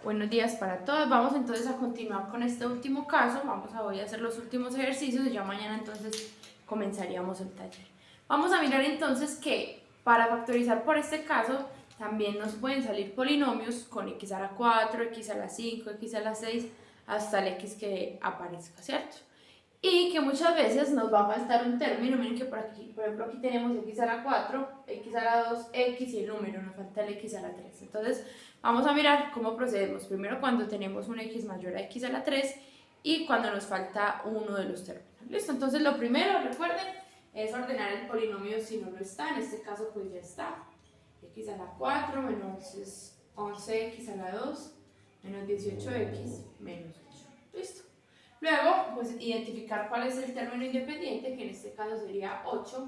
Buenos días para todos. Vamos entonces a continuar con este último caso. Voy a hacer los últimos ejercicios y ya mañana entonces comenzaríamos el taller. Vamos a mirar entonces que para factorizar por este caso también nos pueden salir polinomios con x a la 4, x a la 5, x a la 6 hasta el x que aparezca, ¿cierto? Y que muchas veces nos va a faltar un término. Miren que por aquí, por ejemplo, aquí tenemos x a la 4, x a la 2, x y el número, nos falta el x a la 3. Entonces, vamos a mirar cómo procedemos. Primero cuando tenemos un x mayor a x a la 3 y cuando nos falta uno de los términos. ¿Listo? Entonces, lo primero, recuerden, es ordenar el polinomio si no lo está. En este caso, pues ya está. X a la 4 menos 11x a la 2 menos 18x menos 8. ¿Listo? Luego, pues identificar cuál es el término independiente, que en este caso sería 8,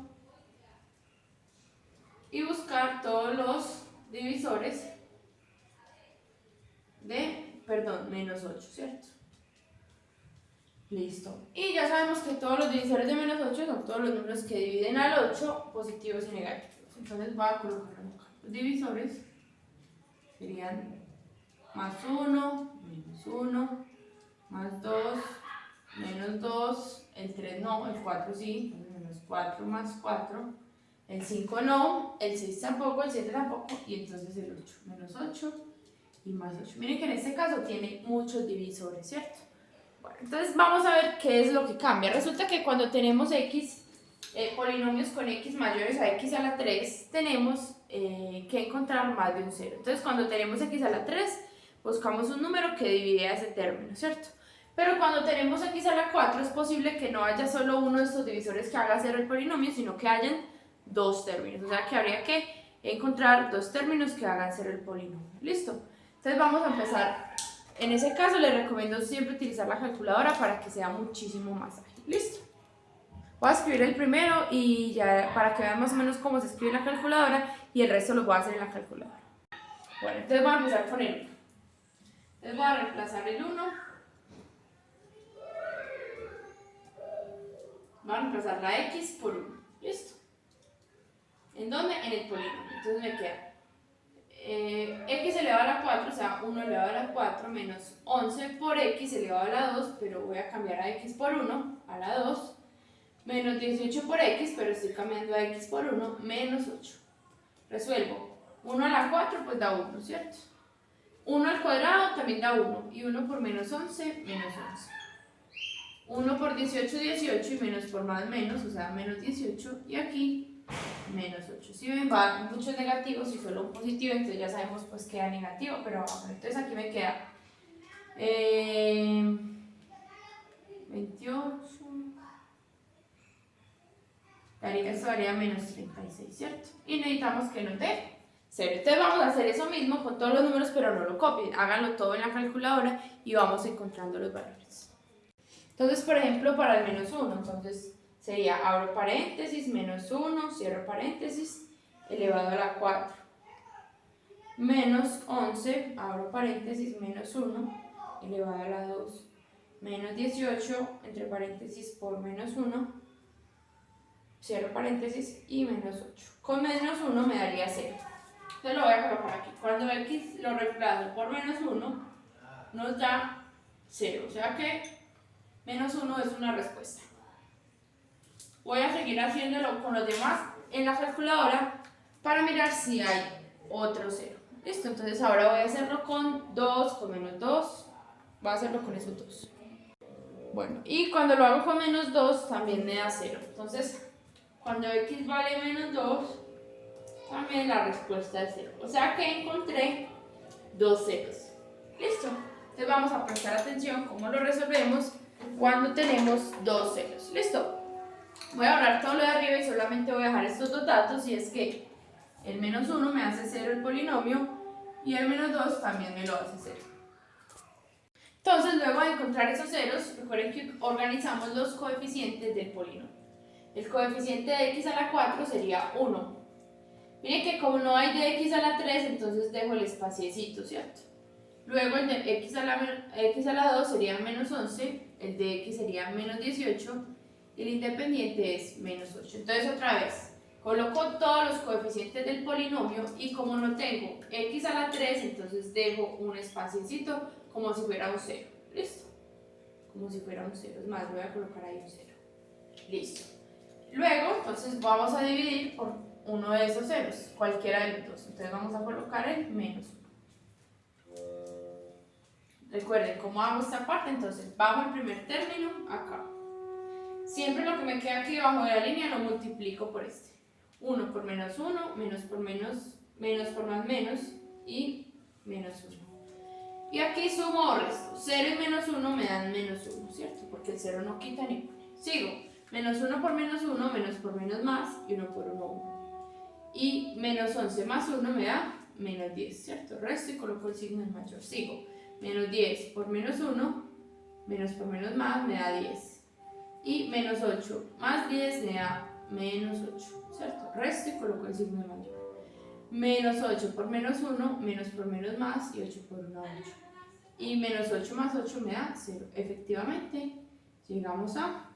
y buscar todos los divisores de, menos 8, ¿cierto? Listo. Y ya sabemos que todos los divisores de menos 8 son todos los números que dividen al 8, positivos y negativos. Entonces voy a colocarlo acá. Los divisores serían más 1, menos 1, más 2, menos 2, el 3 no, el 4 sí, menos 4 más 4, el 5 no, el 6 tampoco, el 7 tampoco, y entonces el 8, menos 8 y más 8. Miren que en este caso tiene muchos divisores, ¿cierto? Bueno, entonces vamos a ver qué es lo que cambia. Resulta que cuando tenemos x, polinomios con x mayores a x a la 3, tenemos que encontrar más de un 0. Entonces cuando tenemos x a la 3, buscamos un número que divide a ese término, ¿cierto? Pero cuando tenemos x a la 4 es posible que no haya solo uno de estos divisores que haga 0 el polinomio, sino que hayan dos términos. O sea que habría que encontrar dos términos que hagan 0 el polinomio. ¿Listo? Entonces vamos a empezar. En ese caso les recomiendo siempre utilizar la calculadora para que sea muchísimo más ágil. ¿Listo? Voy a escribir el primero y ya para que vean más o menos cómo se escribe en la calculadora, y el resto lo voy a hacer en la calculadora. Bueno, entonces voy a empezar con el 1. Entonces voy a reemplazar el 1. Voy a reemplazar la x por 1. ¿Listo? ¿En dónde? En el polinomio. Entonces me queda x elevado a la 4, o sea, 1 elevado a la 4 menos 11 por x elevado a la 2, pero voy a cambiar a x por 1, a la 2, menos 18 por x, pero estoy cambiando a x por 1, menos 8. Resuelvo. 1 a la 4, pues da 1, ¿cierto? 1 al cuadrado también da 1, y 1 por menos 11, menos 11. 1 por 18, 18, y menos por más menos, o sea, menos 18, y aquí menos 8. Si ven, van muchos negativos y solo un positivo, entonces ya sabemos pues queda negativo, pero vamos, entonces aquí me queda 28, esto daría menos 36, ¿cierto? Y necesitamos que nos dé 0. Entonces vamos a hacer eso mismo con todos los números, pero no lo copien, háganlo todo en la calculadora y vamos encontrando los valores. Entonces, por ejemplo, para el menos 1, entonces sería, abro paréntesis, menos 1, cierro paréntesis, elevado a la 4. Menos 11, abro paréntesis, menos 1, elevado a la 2. Menos 18, entre paréntesis, por menos 1, cierro paréntesis, y menos 8. Con menos 1 me daría 0. Entonces lo voy a colocar aquí. Cuando x lo reemplazo por menos 1, nos da 0. O sea que menos 1 es una respuesta. Voy a seguir haciéndolo con los demás en la calculadora para mirar si hay otro 0. Listo, entonces ahora voy a hacerlo con 2, con menos 2. Voy a hacerlo con esos 2. Bueno, y cuando lo hago con menos 2 también me da 0. Entonces, cuando x vale menos 2, también la respuesta es 0. O sea que encontré dos ceros. Listo. Entonces vamos a prestar atención cómo lo resolvemos cuando tenemos dos ceros. Listo. Voy a borrar todo lo de arriba y solamente voy a dejar estos dos datos, y es que el menos 1 me hace 0 el polinomio y el menos 2 también me lo hace 0. Entonces, luego de encontrar esos ceros, recuerden que organizamos los coeficientes del polinomio. El coeficiente de x a la 4 sería 1. Miren que como no hay de x a la 3, entonces dejo el espaciecito, ¿cierto? Luego el de x a la 2 sería menos 11, el de x sería menos 18, y el independiente es menos 8. Entonces otra vez, Coloco todos los coeficientes del polinomio y como no tengo x a la 3, entonces dejo un espaciocito como si fuera un 0. ¿Listo? Como si fuera un 0. Es más, voy a colocar ahí un 0. Listo. Luego, entonces vamos a dividir por uno de esos ceros, cualquiera de los dos. Entonces vamos a colocar el menos 1. Recuerden cómo hago esta parte, entonces bajo el primer término acá. Siempre lo que me queda aquí debajo de la línea lo multiplico por este. 1 por menos 1, menos por menos, menos por más menos y menos 1. Y aquí sumo o resto. 0 y menos 1 me dan menos 1, ¿cierto? Porque el 0 no quita ni pone. Sigo. Menos 1 por menos 1, menos por menos más y 1 por 1, 1. Y menos 11 más 1 me da menos 10, ¿cierto? Resto y coloco el signo en mayor. Sigo. Menos 10 por menos 1, menos por menos más me da 10. Y menos 8 más 10 me da menos 8, ¿cierto? Resto y coloco el signo de mayor. Menos 8 por menos 1, menos por menos más y 8 por 1, 8. Y menos 8 más 8 me da 0. Efectivamente, llegamos a,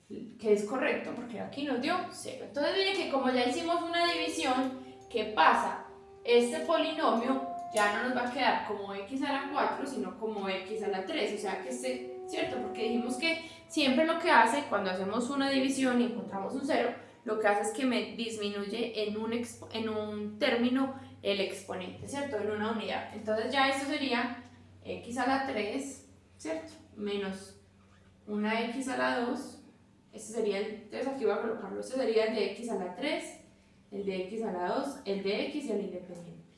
que es correcto porque aquí nos dio 0. Entonces miren que como ya hicimos una división, ¿qué pasa? Este polinomio ya no nos va a quedar como x a la 4, sino como x a la 3. O sea que ¿cierto? Porque dijimos que siempre lo que hace cuando hacemos una división y encontramos un 0, lo que hace es que me disminuye en un término el exponente, ¿cierto? En una unidad. Entonces ya esto sería x a la 3, ¿cierto? Menos una x a la 2. Este sería entonces aquí voy a colocarlo. Este sería el de x a la 3, el de x a la 2, el de x y el independiente.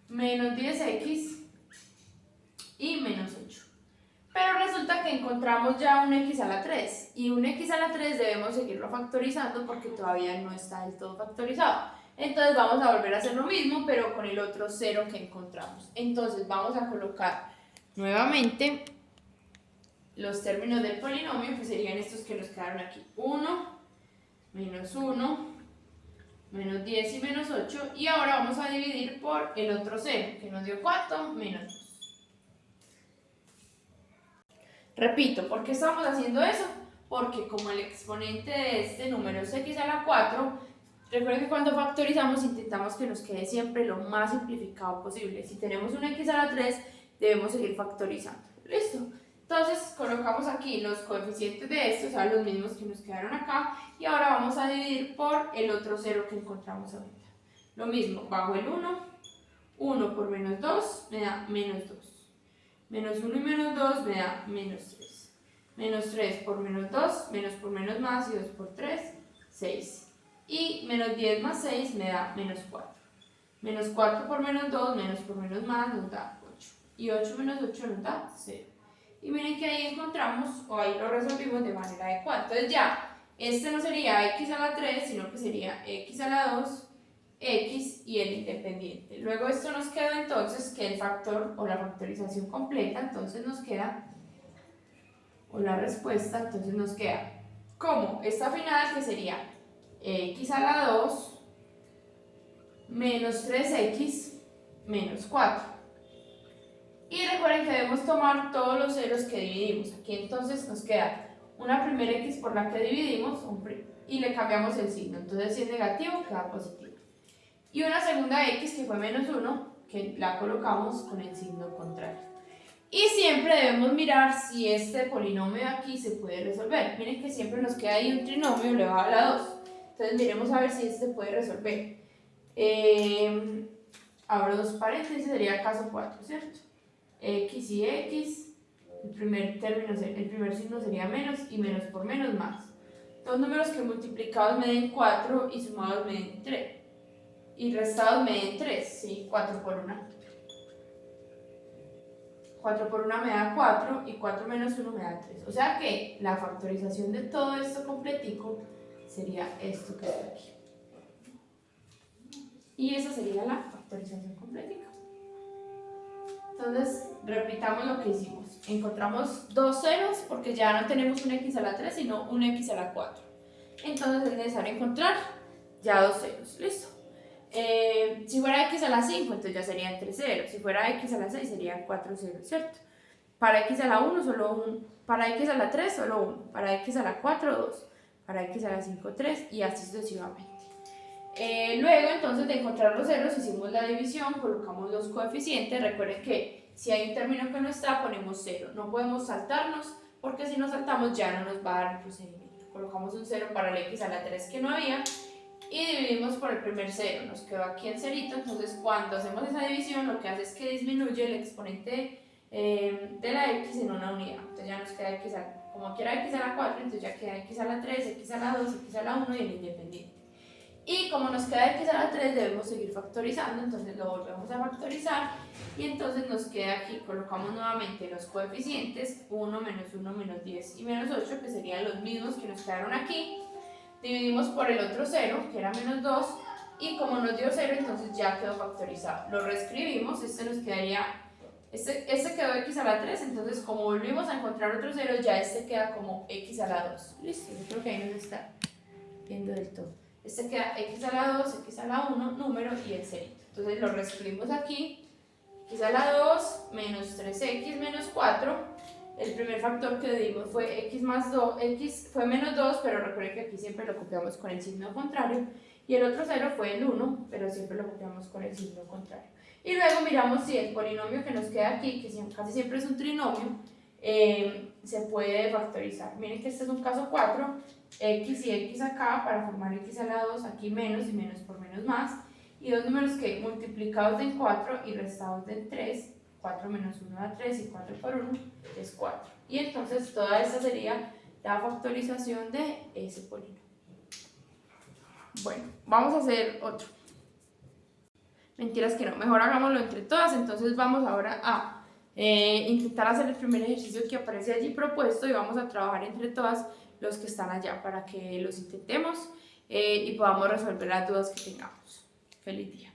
Menos 10x y menos 8. Pero resulta que encontramos ya un x a la 3 y un x a la 3 debemos seguirlo factorizando porque todavía no está del todo factorizado. Entonces vamos a volver a hacer lo mismo pero con el otro 0 que encontramos. Entonces vamos a colocar nuevamente los términos del polinomio, que serían estos que nos quedaron aquí. 1, menos 1, menos 10 y menos 8. Y ahora vamos a dividir por el otro 0 que nos dio ¿cuánto? Menos 2. Repito, ¿por qué estamos haciendo eso? Porque como el exponente de este número es x a la 4, recuerden que cuando factorizamos intentamos que nos quede siempre lo más simplificado posible. Si tenemos un x a la 3, debemos seguir factorizando. ¿Listo? Entonces colocamos aquí los coeficientes de estos, o sea, los mismos que nos quedaron acá, y ahora vamos a dividir por el otro 0 que encontramos ahorita. Lo mismo, bajo el 1, 1 por menos 2 me da menos 2. Menos 1 y menos 2 me da menos 3. Menos 3 por menos 2, menos por menos más y 2 por 3, 6. Y menos 10 más 6 me da menos 4. Menos 4 por menos 2, menos por menos más nos da 8. Y 8 menos 8 nos da 0. Y miren que ahí encontramos, o ahí lo resolvimos de manera adecuada. Entonces ya, este no sería x a la 3, sino que sería x a la 2, x y el independiente. Luego esto nos queda entonces que el factor o la factorización completa, entonces nos queda, o la respuesta, entonces nos queda como esta final que sería x a la 2 menos 3x menos 4. Y recuerden que debemos tomar todos los ceros que dividimos. Aquí entonces nos queda una primera x por la que dividimos y le cambiamos el signo. Entonces si es negativo queda positivo. Y una segunda x que fue menos 1 que la colocamos con el signo contrario. Y siempre debemos mirar si este polinomio de aquí se puede resolver. Miren que siempre nos queda ahí un trinomio elevado a la 2. Entonces miremos a ver si este se puede resolver. Abro dos paréntesis, sería el caso 4, ¿cierto? X y x, el primer signo sería menos y menos por menos más. Dos números que multiplicados me den 4 y sumados me den 3. Y restados me den 3, ¿sí? 4 por 1. 4 por 1 me da 4 y 4 menos 1 me da 3. O sea que la factorización de todo esto completico sería esto que está aquí. Y esa sería la factorización completica. Entonces, repitamos lo que hicimos. Encontramos dos ceros porque ya no tenemos un x a la 3, sino un x a la 4. Entonces es necesario encontrar ya dos ceros. ¿Listo? Si fuera x a la 5, entonces ya serían 3 ceros. Si fuera x a la 6, serían 4 ceros, ¿cierto? Para x a la 1, solo 1. Para x a la 3, solo 1. Para x a la 4, 2. Para x a la 5, 3. Y así sucesivamente. Luego entonces de encontrar los ceros hicimos la división, colocamos los coeficientes. Recuerden que si hay un término que no está, ponemos 0, no podemos saltarnos porque si nos saltamos ya no nos va a dar el procedimiento. Colocamos un 0 para el x a la 3 que no había y dividimos por el primer 0, nos quedó aquí en cerito. Entonces cuando hacemos esa división lo que hace es que disminuye el exponente de la x en una unidad. Entonces ya nos queda x como aquí era x a la 4, entonces ya queda x a la 3, x a la 2, x a la 1 y el independiente. Y como nos queda x a la 3 debemos seguir factorizando, entonces lo volvemos a factorizar y entonces nos queda aquí, colocamos nuevamente los coeficientes 1, menos 1, menos 10 y menos 8, que serían los mismos que nos quedaron aquí. Dividimos por el otro 0, que era menos 2, y como nos dio 0, entonces ya quedó factorizado. Lo reescribimos, este nos quedaría, este quedó x a la 3, entonces como volvimos a encontrar otro 0, ya este queda como x a la 2. Listo, yo creo que ahí nos está viendo del todo. Este queda x a la 2, x a la 1, número y el cerito. Entonces lo reescribimos aquí, x a la 2 menos 3x menos 4. El primer factor que dimos fue x más 2, x fue menos 2, pero recuerden que aquí siempre lo copiamos con el signo contrario. Y el otro 0 fue el 1, pero siempre lo copiamos con el signo contrario. Y luego miramos si el polinomio que nos queda aquí, que casi siempre es un trinomio, se puede factorizar. Miren que este es un caso 4, x y x acá para formar x a la 2, aquí menos y menos por menos más, y dos números que multiplicados en 4 y restados en 3, 4 menos 1 da 3 y 4 por 1 es 4. Y entonces toda esta sería la factorización de ese polinomio. Bueno, vamos a hacer otro. Mentiras que no, mejor hagámoslo entre todas. Entonces vamos ahora a intentar hacer el primer ejercicio que aparece allí propuesto y vamos a trabajar entre todas los que están allá para que los intentemos y podamos resolver las dudas que tengamos. Feliz día.